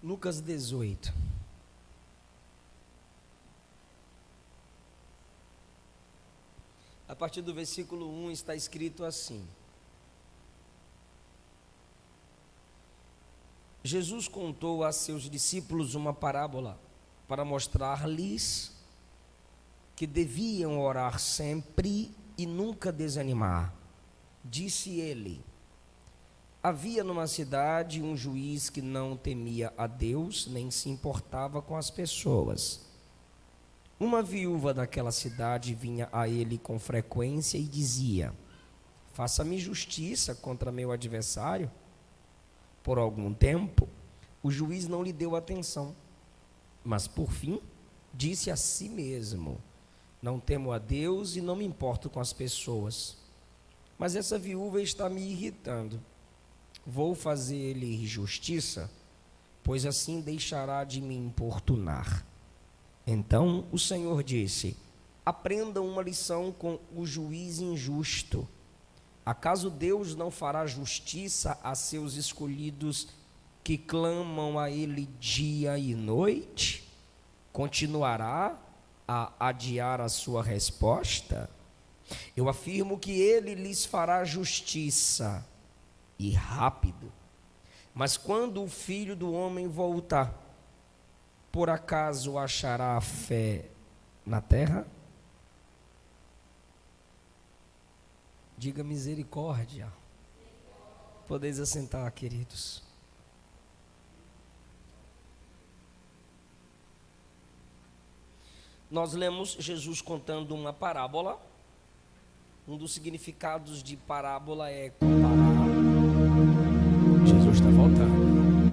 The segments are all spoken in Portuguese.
Lucas 18. A partir do versículo 1 está escrito assim: Jesus contou a seus discípulos uma parábola para mostrar-lhes que deviam orar sempre e nunca desanimar. Disse ele: havia numa cidade um juiz que não temia a Deus, nem se importava com as pessoas. Uma viúva daquela cidade vinha a ele com frequência e dizia: faça-me justiça contra meu adversário. Por algum tempo, o juiz não lhe deu atenção, mas por fim disse a si mesmo: não temo a Deus e não me importo com as pessoas, mas essa viúva está me irritando. Vou fazer-lhe justiça, pois assim deixará de me importunar. Então o Senhor disse: aprendam uma lição com o juiz injusto. Acaso Deus não fará justiça a seus escolhidos que clamam a Ele dia e noite? Continuará a adiar a sua resposta? Eu afirmo que Ele lhes fará justiça, e rápido. Mas quando o Filho do Homem voltar, por acaso achará fé na terra? Diga misericórdia. Podeis assentar, queridos. Nós lemos Jesus contando uma parábola. Um dos significados de parábola é comparar. Jesus está voltando.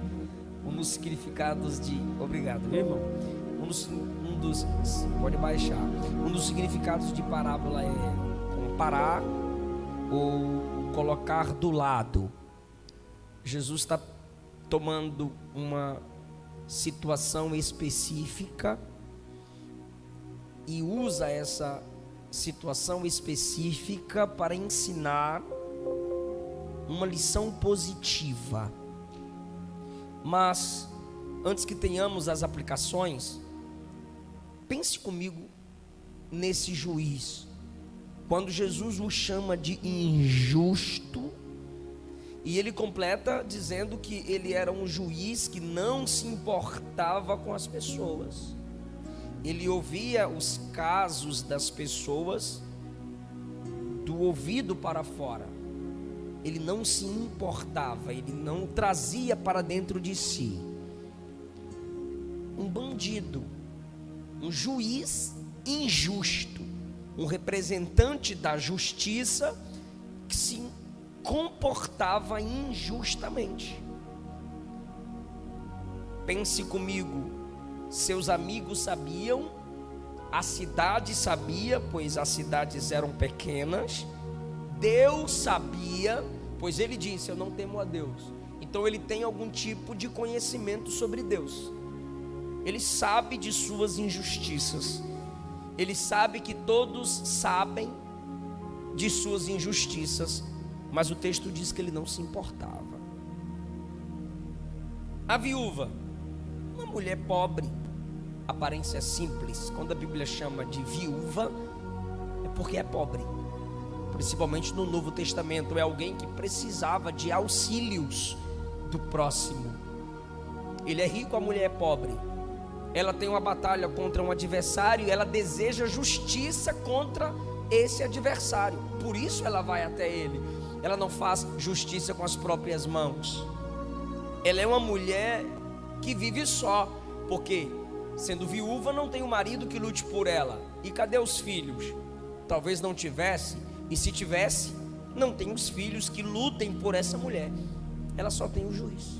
Um dos significados de... Obrigado, meu irmão. Pode baixar. Um dos significados de parábola é comparar ou colocar do lado. Jesus está tomando uma situação específica e usa essa situação específica para ensinar uma lição positiva. Mas antes que tenhamos as aplicações, pense comigo nesse juiz. Quando Jesus o chama de injusto, e ele completa dizendo que ele era um juiz que não se importava com as pessoas. Ele ouvia os casos das pessoas do ouvido para fora. Ele não se importava, ele não trazia para dentro de si. Um bandido, um juiz injusto, um representante da justiça que se comportava injustamente. Pense comigo, seus amigos sabiam, a cidade sabia, pois as cidades eram pequenas. Deus sabia, pois ele disse: eu não temo a Deus. Então ele tem algum tipo de conhecimento sobre Deus. Ele sabe de suas injustiças. Ele sabe que todos sabem de suas injustiças, mas o texto diz que ele não se importava. A viúva, uma mulher pobre, aparência simples. Quando a Bíblia chama de viúva, é porque é pobre. Principalmente no Novo Testamento, é alguém que precisava de auxílios do próximo. Ele é rico, a mulher é pobre. Ela tem uma batalha contra um adversário e ela deseja justiça contra esse adversário. Por isso ela vai até ele. Ela não faz justiça com as próprias mãos. Ela é uma mulher que vive só, porque sendo viúva não tem um marido que lute por ela. E cadê os filhos? Talvez não tivesse. E se tivesse, não tem os filhos que lutem por essa mulher. Ela só tem o juiz.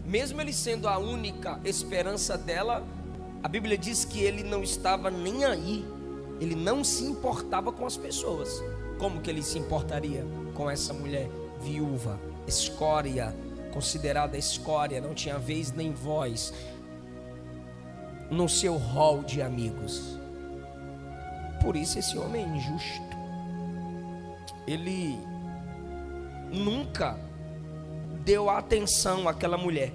Mesmo ele sendo a única esperança dela, a Bíblia diz que ele não estava nem aí. Ele não se importava com as pessoas. Como que ele se importaria com essa mulher viúva, escória, considerada escória, não tinha vez nem voz no seu rol de amigos? Por isso esse homem é injusto. Ele nunca deu atenção àquela mulher.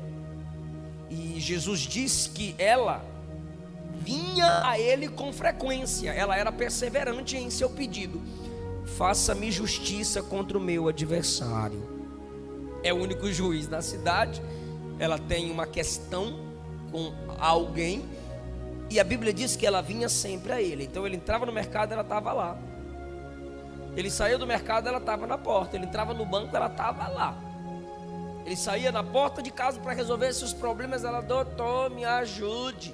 E Jesus disse que ela vinha a ele com frequência, ela era perseverante em seu pedido: faça-me justiça contra o meu adversário. É o único juiz na cidade, ela tem uma questão com alguém, e a Bíblia diz que ela vinha sempre a ele. Então ele entrava no mercado, ela estava lá. Ele saía do mercado, ela estava na porta. Ele entrava no banco, ela estava lá. Ele saía na porta de casa para resolver seus problemas, ela: doutor, me ajude.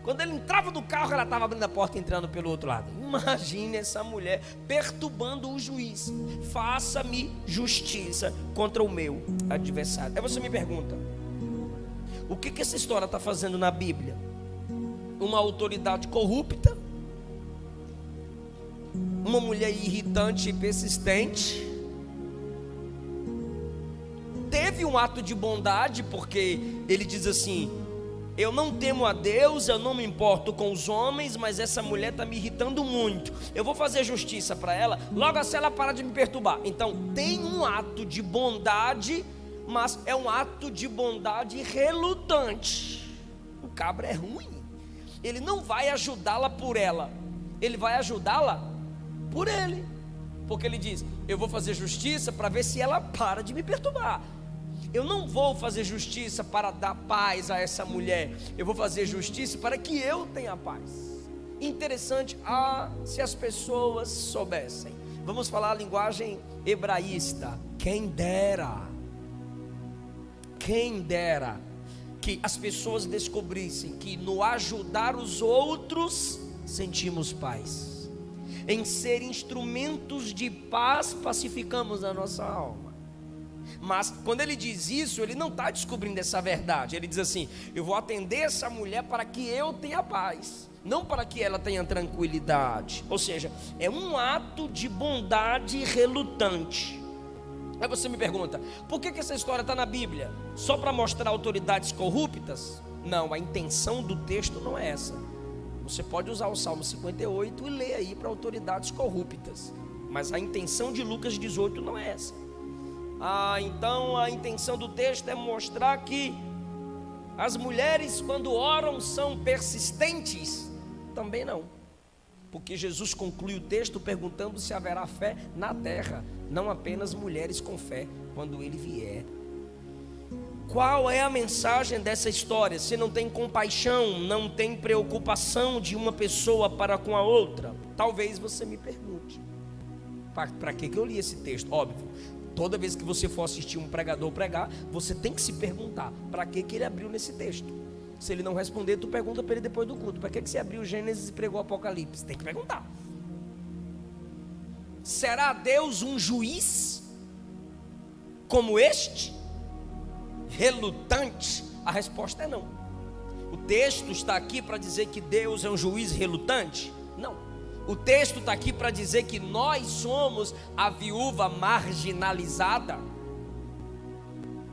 Quando ele entrava do carro, ela estava abrindo a porta e entrando pelo outro lado. Imagine essa mulher perturbando o juiz: faça-me justiça contra o meu adversário. Aí você me pergunta: o que essa história está fazendo na Bíblia? Uma autoridade corrupta, uma mulher irritante e persistente, teve um ato de bondade, porque ele diz assim: eu não temo a Deus, eu não me importo com os homens, mas essa mulher está me irritando muito, eu vou fazer justiça para ela, logo assim ela para de me perturbar. Então tem um ato de bondade, mas é um ato de bondade relutante. O cabra é ruim, ele não vai ajudá-la por ela, ele vai ajudá-la por ele, porque ele diz: eu vou fazer justiça para ver se ela para de me perturbar. Eu não vou fazer justiça para dar paz a essa mulher, eu vou fazer justiça para que eu tenha paz. Interessante, se as pessoas soubessem, vamos falar a linguagem hebraísta, quem dera que as pessoas descobrissem que no ajudar os outros sentimos paz, em ser instrumentos de paz pacificamos a nossa alma. Mas quando ele diz isso, ele não está descobrindo essa verdade. Ele diz assim: eu vou atender essa mulher para que eu tenha paz, não para que ela tenha tranquilidade. Ou seja, é um ato de bondade relutante. Aí você me pergunta: por que essa história está na Bíblia? Só para mostrar autoridades corruptas? Não, a intenção do texto não é essa. Você pode usar o Salmo 58 e ler aí para autoridades corruptas, mas a intenção de Lucas 18 não é essa. Então a intenção do texto é mostrar que as mulheres, quando oram, são persistentes? Também não, porque Jesus conclui o texto perguntando se haverá fé na terra, não apenas mulheres com fé quando ele vier. Qual é a mensagem dessa história? Se não tem compaixão, não tem preocupação de uma pessoa para com a outra? Talvez você me pergunte: para que eu li esse texto? Óbvio, toda vez que você for assistir um pregador pregar, você tem que se perguntar: para que ele abriu nesse texto? Se ele não responder, tu pergunta para ele depois do culto: para que você abriu Gênesis e pregou Apocalipse? Tem que perguntar. Será Deus um juiz como este? Relutante? A resposta é não. O texto está aqui para dizer que Deus é um juiz relutante? Não. O texto está aqui para dizer que nós somos a viúva marginalizada?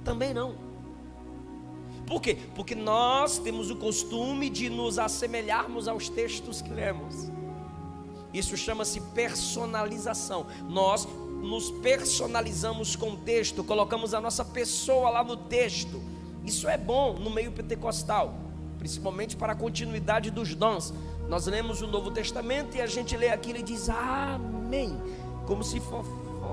Também não. Por quê? Porque nós temos o costume de nos assemelharmos aos textos que lemos. Isso chama-se personalização. Nós nos personalizamos com o texto, colocamos a nossa pessoa lá no texto. Isso é bom no meio pentecostal, principalmente para a continuidade dos dons. Nós lemos o Novo Testamento e a gente lê aquilo e diz amém, como se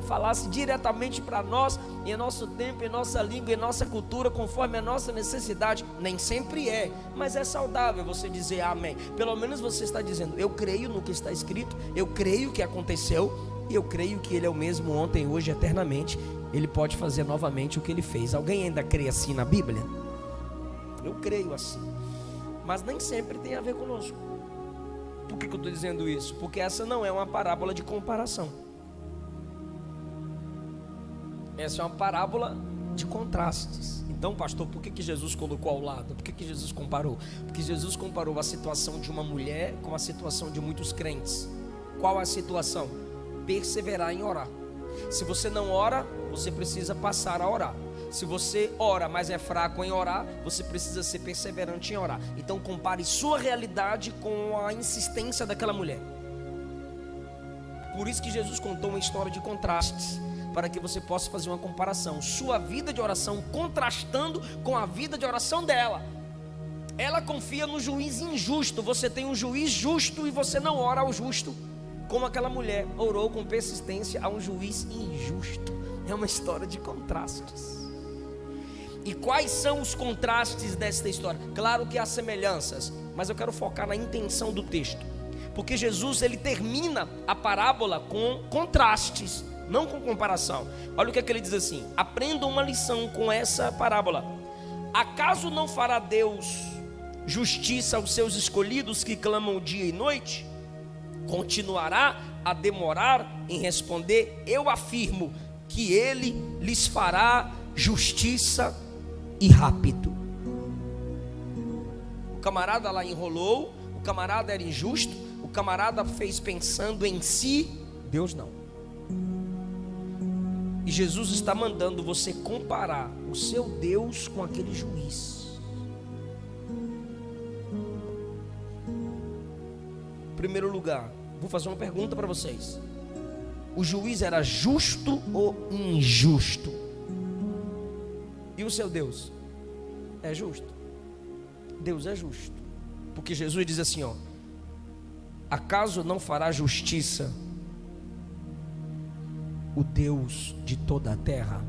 falasse diretamente para nós, em nosso tempo, em nossa língua, em nossa cultura, conforme a nossa necessidade. Nem sempre é, mas é saudável você dizer amém. Pelo menos você está dizendo: eu creio no que está escrito, eu creio que aconteceu, e eu creio que Ele é o mesmo ontem, hoje, eternamente. Ele pode fazer novamente o que Ele fez. Alguém ainda crê assim na Bíblia? Eu creio assim, mas nem sempre tem a ver conosco. Por que eu estou dizendo isso? Porque essa não é uma parábola de comparação. Essa é uma parábola de contrastes. Então, pastor, por que Jesus colocou ao lado? Por que Jesus comparou? Porque Jesus comparou a situação de uma mulher com a situação de muitos crentes. Qual a situação? Perseverar em orar. Se você não ora, você precisa passar a orar. Se você ora, mas é fraco em orar, você precisa ser perseverante em orar. Então compare sua realidade com a insistência daquela mulher. Por isso que Jesus contou uma história de contrastes, para que você possa fazer uma comparação. Sua vida de oração contrastando com a vida de oração dela. Ela confia no juiz injusto. Você tem um juiz justo e você não ora ao justo, como aquela mulher orou com persistência a um juiz injusto. É uma história de contrastes. E quais são os contrastes desta história? Claro que há semelhanças, mas eu quero focar na intenção do texto, porque Jesus, ele termina a parábola com contrastes, não com comparação. Olha o que é que ele diz assim: aprendam uma lição com essa parábola. Acaso não fará Deus justiça aos seus escolhidos que clamam dia e noite? Continuará a demorar em responder? Eu afirmo que ele lhes fará justiça e rápido. O camarada lá enrolou, o camarada era injusto, o camarada fez pensando em si, Deus não. E Jesus está mandando você comparar o seu Deus com aquele juiz. Em primeiro lugar, vou fazer uma pergunta para vocês: o juiz era justo ou injusto? E o seu Deus é justo? Deus é justo, porque Jesus diz assim, ó: acaso não fará justiça o Deus de toda a terra?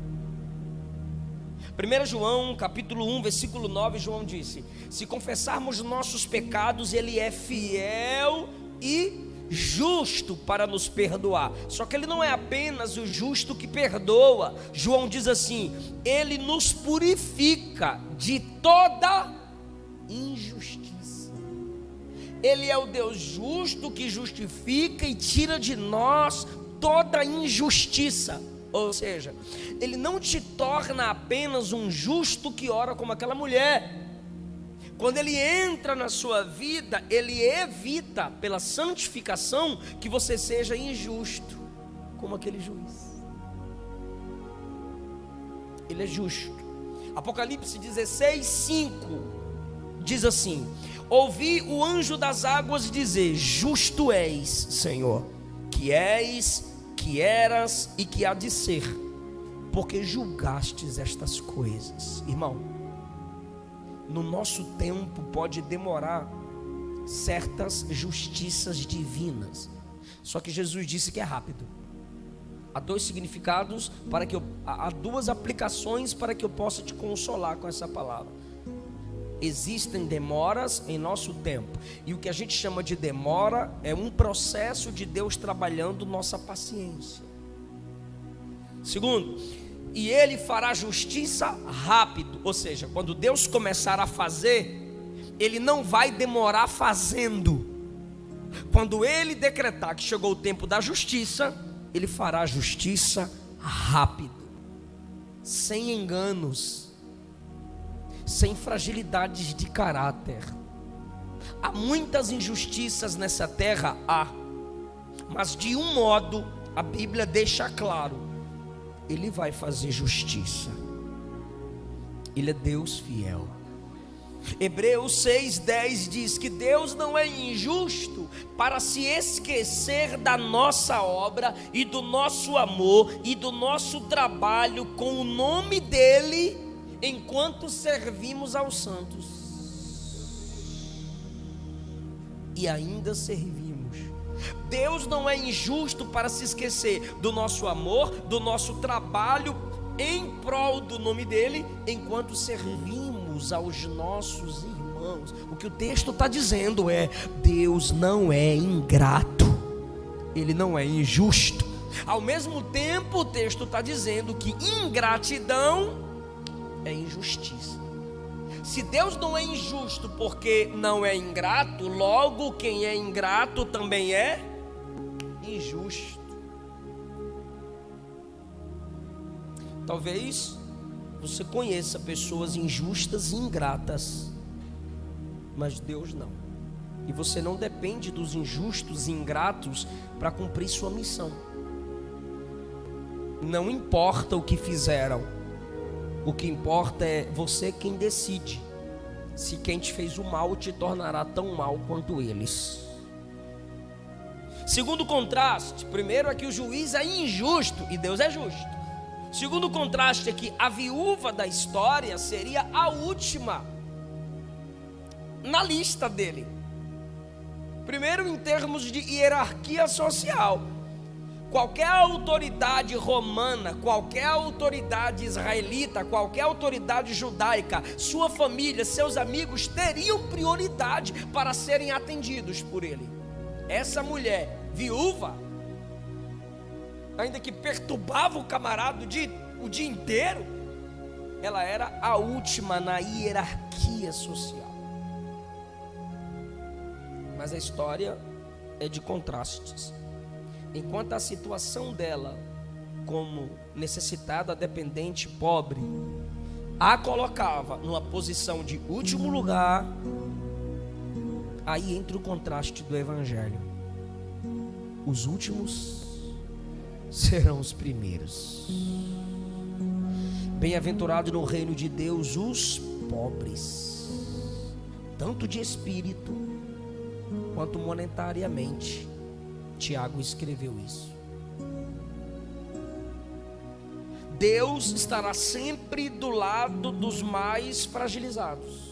1 João capítulo 1 versículo 9, João disse: se confessarmos nossos pecados, Ele é fiel e justo para nos perdoar. Só que Ele não é apenas o justo que perdoa. João diz assim: Ele nos purifica de toda injustiça. Ele é o Deus justo que justifica e tira de nós toda injustiça. Ou seja, Ele não te torna apenas um justo que ora como aquela mulher. Quando Ele entra na sua vida, Ele evita, pela santificação, que você seja injusto, como aquele juiz. Ele é justo. Apocalipse 16, 5 diz assim: ouvi o anjo das águas dizer: justo és, Senhor, que és, que eras e que há de ser, porque julgastes estas coisas. Irmão, no nosso tempo pode demorar certas justiças divinas, só que Jesus disse que é rápido. Há dois significados para que há duas aplicações para que eu possa te consolar com essa palavra. Existem demoras em nosso tempo, e o que a gente chama de demora é um processo de Deus trabalhando nossa paciência. Segundo, e Ele fará justiça rápido, ou seja, quando Deus começar a fazer, Ele não vai demorar fazendo. Quando Ele decretar que chegou o tempo da justiça, Ele fará justiça rápido, sem enganos, sem fragilidades de caráter. Há muitas injustiças nessa terra, mas de um modo a Bíblia deixa claro: Ele vai fazer justiça. Ele é Deus fiel. Hebreus 6:10 diz que Deus não é injusto para se esquecer da nossa obra e do nosso amor e do nosso trabalho com o nome dEle, enquanto servimos aos santos. E ainda servimos. Deus não é injusto para se esquecer do nosso amor, do nosso trabalho em prol do nome dEle, enquanto servimos aos nossos irmãos. O que o texto está dizendo é: Deus não é ingrato, Ele não é injusto. Ao mesmo tempo, o texto está dizendo que ingratidão é injustiça. Se Deus não é injusto porque não é ingrato, logo quem é ingrato também é injusto. Talvez você conheça pessoas injustas e ingratas, mas Deus não. E você não depende dos injustos e ingratos para cumprir sua missão. Não importa o que fizeram. O que importa é você quem decide se quem te fez o mal te tornará tão mal quanto eles. Segundo contraste, primeiro é que o juiz é injusto e Deus é justo. Segundo contraste é que a viúva da história seria a última na lista dele. Primeiro, em termos de hierarquia social. Qualquer autoridade romana, qualquer autoridade israelita, qualquer autoridade judaica, sua família, seus amigos teriam prioridade para serem atendidos por ele. Essa mulher viúva, ainda que perturbava o camarada o dia inteiro, ela era a última na hierarquia social. Mas a história é de contrastes. Enquanto a situação dela, como necessitada, dependente, pobre, a colocava numa posição de último lugar, aí entra o contraste do evangelho. Os últimos serão os primeiros. Bem-aventurados no reino de Deus os pobres, tanto de espírito quanto monetariamente. Tiago escreveu isso. Deus estará sempre do lado dos mais fragilizados.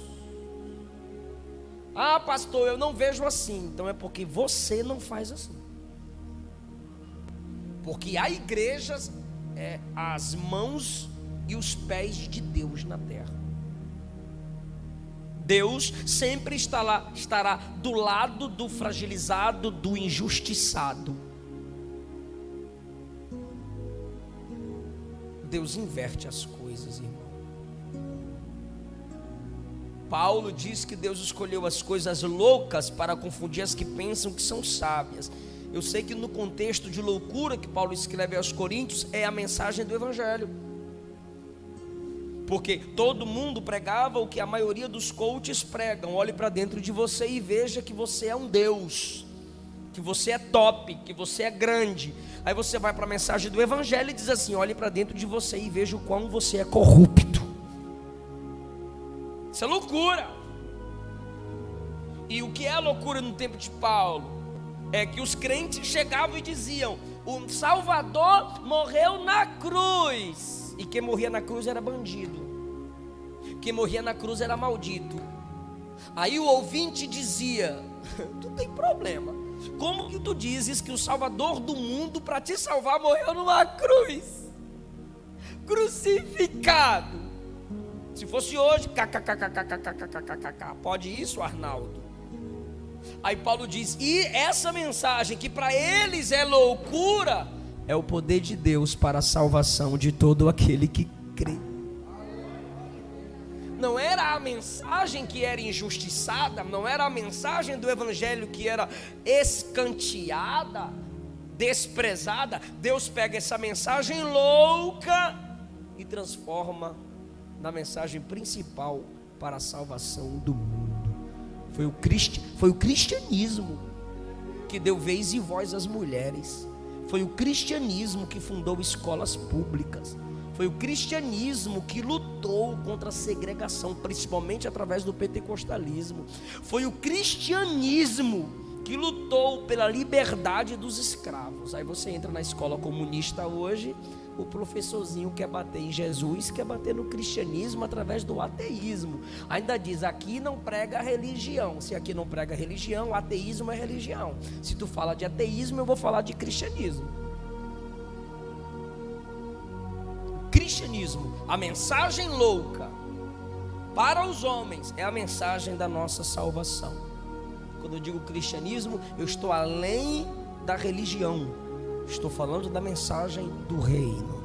Ah, pastor, eu não vejo assim. Então é porque você não faz assim. Porque a igreja é as mãos e os pés de Deus na terra. Deus sempre estará do lado do fragilizado, do injustiçado. Deus inverte as coisas, irmão. Paulo diz que Deus escolheu as coisas loucas para confundir as que pensam que são sábias. Eu sei que no contexto de loucura que Paulo escreve aos Coríntios é a mensagem do evangelho. Porque todo mundo pregava o que a maioria dos coaches pregam. Olhe para dentro de você e veja que você é um Deus, que você é top, que você é grande. Aí você vai para a mensagem do evangelho e diz assim: olhe para dentro de você e veja o quão você é corrupto. Isso é loucura. E o que é loucura no tempo de Paulo é que os crentes chegavam e diziam: o Salvador morreu na cruz. E quem morria na cruz era bandido. Quem morria na cruz era maldito. Aí o ouvinte dizia: tu tem problema. Como que tu dizes que o Salvador do mundo, para te salvar, morreu numa cruz? Crucificado. Se fosse hoje, kkkkkkkkkkkk. Pode isso, Arnaldo? Aí Paulo diz: e essa mensagem que para eles é loucura, é o poder de Deus para a salvação de todo aquele que crê. Não era a mensagem que era injustiçada, não era a mensagem do evangelho que era escanteada, desprezada. Deus pega essa mensagem louca e transforma na mensagem principal para a salvação do mundo. Foi o cristianismo que deu vez e voz às mulheres. Foi o cristianismo que fundou escolas públicas. Foi o cristianismo que lutou contra a segregação, principalmente através do pentecostalismo. Foi o cristianismo que lutou pela liberdade dos escravos. Aí você entra na escola comunista hoje, o professorzinho quer bater em Jesus, quer bater no cristianismo através do ateísmo. Ainda diz: aqui não prega religião. Se aqui não prega religião, ateísmo é religião. Se tu fala de ateísmo, eu vou falar de cristianismo. Cristianismo, a mensagem louca para os homens, é a mensagem da nossa salvação. Quando eu digo cristianismo, eu estou além da religião. Estou falando da mensagem do reino.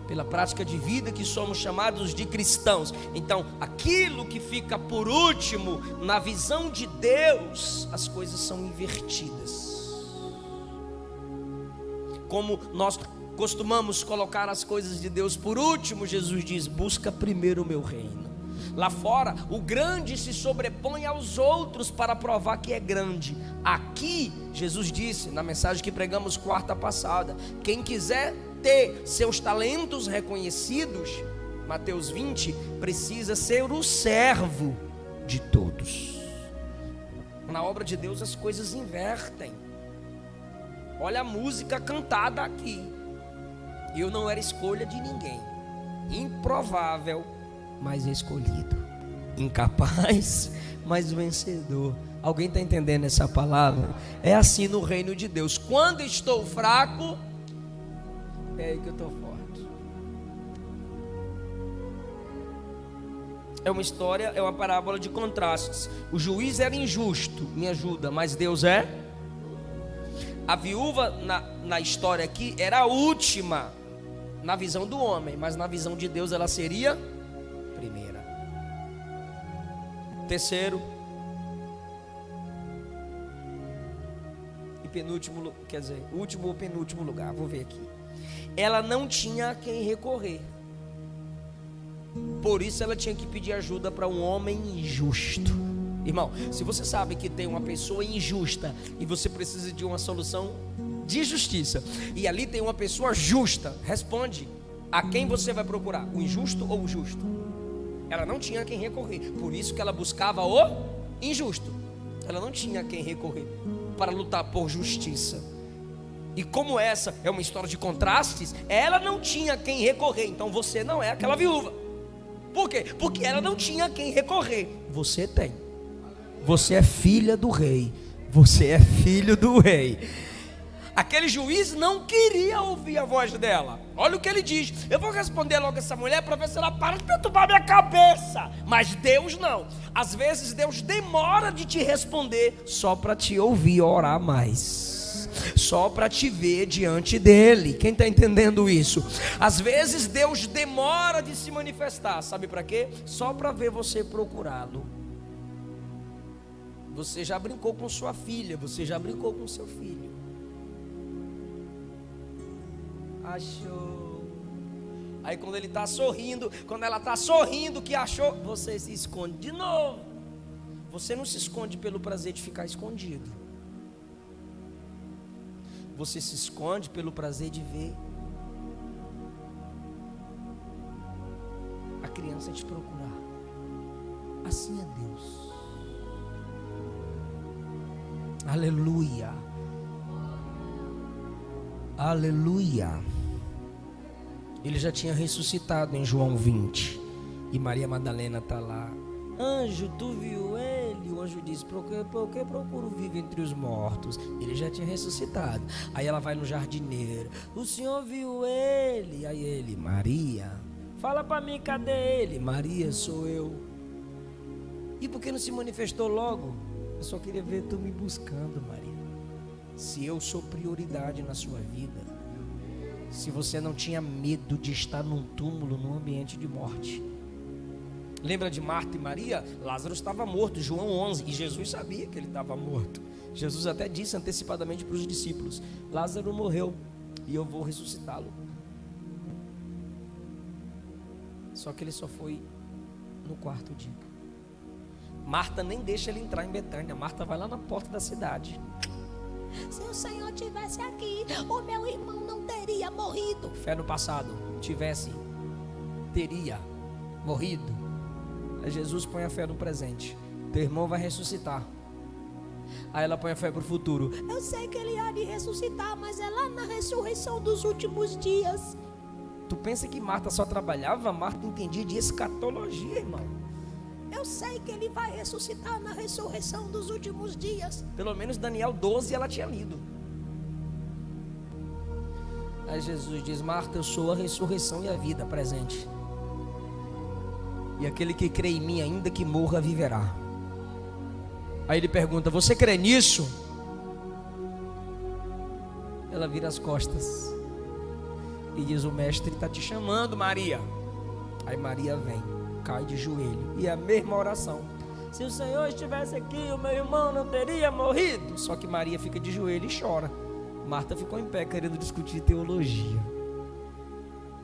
Pela prática de vida que somos chamados de cristãos. Então, aquilo que fica por último, na visão de Deus, as coisas são invertidas. Como nós costumamos colocar as coisas de Deus por último, Jesus diz: busca primeiro o meu reino. Lá fora, o grande se sobrepõe aos outros para provar que é grande. Aqui, Jesus disse, na mensagem que pregamos quarta passada: quem quiser ter seus talentos reconhecidos, Mateus 20, precisa ser o servo de todos. Na obra de Deus as coisas invertem. Olha a música cantada aqui. Eu não era escolha de ninguém, improvável, mas escolhido. incapaz, mas vencedor. Alguém está entendendo essa palavra? É assim no reino de Deus. Quando estou fraco, é aí que eu estou forte. É uma história, é uma parábola de contrastes. O juiz era injusto, me ajuda, mas Deus é. A viúva na história aqui era a última na visão do homem, mas na visão de Deus ela seria primeira. Terceiro e penúltimo, quer dizer, último ou penúltimo lugar, vou ver aqui. Ela não tinha a quem recorrer. Por isso ela tinha que pedir ajuda para um homem injusto. Irmão, se você sabe que tem uma pessoa injusta e você precisa de uma solução de justiça, e ali tem uma pessoa justa, responde: a quem você vai procurar? O injusto ou o justo? Ela não tinha a quem recorrer, por isso que ela buscava o injusto. Ela não tinha a quem recorrer para lutar por justiça. E como essa é uma história de contrastes, ela não tinha a quem recorrer. Então você não é aquela viúva. Por quê? Porque ela não tinha a quem recorrer. Você tem. Você é filha do rei. Você é filho do rei. Aquele juiz não queria ouvir a voz dela. Olha o que ele diz: eu vou responder logo essa mulher para ver se ela para de perturbar minha cabeça. Mas Deus não. Às vezes Deus demora de te responder só para te ouvir orar mais, só para te ver diante dele. Quem está entendendo isso? Às vezes Deus demora de se manifestar. Sabe para quê? Só para ver você procurá-lo. Você já brincou com sua filha, você já brincou com seu filho. Achou. Aí quando ele está sorrindo, quando ela está sorrindo que achou, você se esconde de novo. Você não se esconde pelo prazer de ficar escondido. Você se esconde pelo prazer de ver a criança te procurar. Assim é Deus. Aleluia. Aleluia. Ele já tinha ressuscitado em João 20. E Maria Madalena está lá. Anjo, tu viu ele? O anjo disse: por que procuro vivo entre os mortos? Ele já tinha ressuscitado. Aí ela vai no jardineiro: o senhor viu ele? Aí ele: Maria. Fala para mim, cadê ele? Maria, sou eu. E por que não se manifestou logo? Eu só queria ver tu me buscando, Maria. Se eu sou prioridade na sua vida, se você não tinha medo de estar num túmulo, num ambiente de morte. Lembra de Marta e Maria? Lázaro estava morto, João 11, e Jesus sabia que ele estava morto. Jesus até disse antecipadamente para os discípulos: Lázaro morreu e eu vou ressuscitá-lo. Só que ele só foi no quarto dia. Marta nem deixa ele entrar em Betânia. Marta vai lá na porta da cidade. Se o Senhor tivesse aqui, o meu irmão não teria morrido. Fé no passado, teria morrido. Aí Jesus põe a fé no presente: teu irmão vai ressuscitar. Aí ela põe a fé para o futuro: eu sei que ele há de ressuscitar, mas é lá na ressurreição dos últimos dias. Tu pensa que Marta só trabalhava? Marta entendia de escatologia, irmão. Eu sei que ele vai ressuscitar na ressurreição dos últimos dias. Pelo menos Daniel 12 ela tinha lido. Aí Jesus diz: Marta, eu sou a ressurreição e a vida presente. E aquele que crê em mim, ainda que morra, viverá. Aí ele pergunta: você crê nisso? Ela vira as costas e diz: o mestre está te chamando, Maria. Aí Maria vem, cai de joelho, e a mesma oração: se o Senhor estivesse aqui, o meu irmão não teria morrido. Só que Maria fica de joelho e chora. Marta ficou em pé querendo discutir teologia.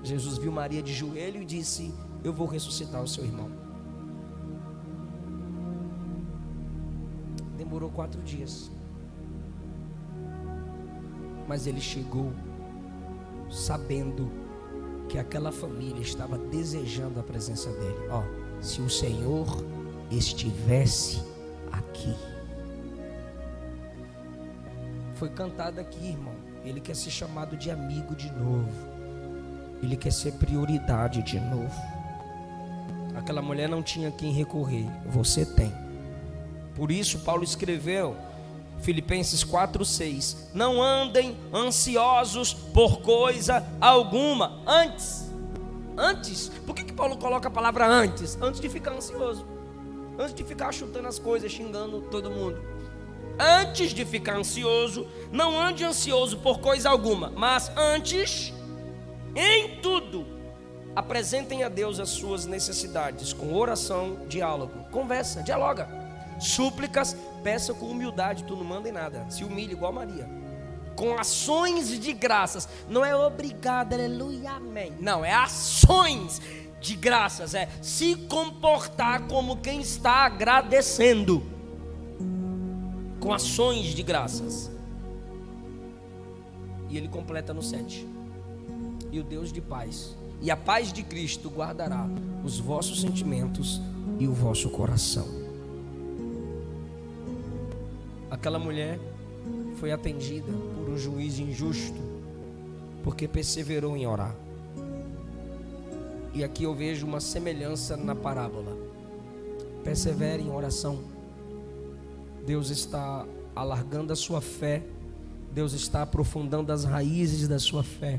Jesus viu Maria de joelho e disse: eu vou ressuscitar o seu irmão. Demorou 4 dias, mas ele chegou sabendo que aquela família estava desejando a presença dele. Se o Senhor estivesse aqui. Foi cantado aqui, irmão. Ele quer ser chamado de amigo de novo. Ele quer ser prioridade de novo. Aquela mulher não tinha quem recorrer, você tem. Por isso Paulo escreveu Filipenses 4:6: não andem ansiosos por coisa alguma. Antes, por que Paulo coloca a palavra antes? Antes de ficar ansioso, antes de ficar chutando as coisas, xingando todo mundo. Antes de ficar ansioso, não ande ansioso por coisa alguma, mas antes, em tudo, apresentem a Deus as suas necessidades com oração, diálogo, conversa, dialoga, súplicas, peça com humildade. Tu não manda em nada, se humilha igual Maria, com ações de graças. Não é obrigado, aleluia, amém. Não, é ações de graças, é se comportar como quem está agradecendo, com ações de graças. E ele completa no 7: e o Deus de paz, e a paz de Cristo guardará os vossos sentimentos e o vosso coração. Aquela mulher foi atendida por um juiz injusto, porque perseverou em orar. E aqui eu vejo uma semelhança na parábola. Persevere em oração. Deus está alargando a sua fé, Deus está aprofundando as raízes da sua fé.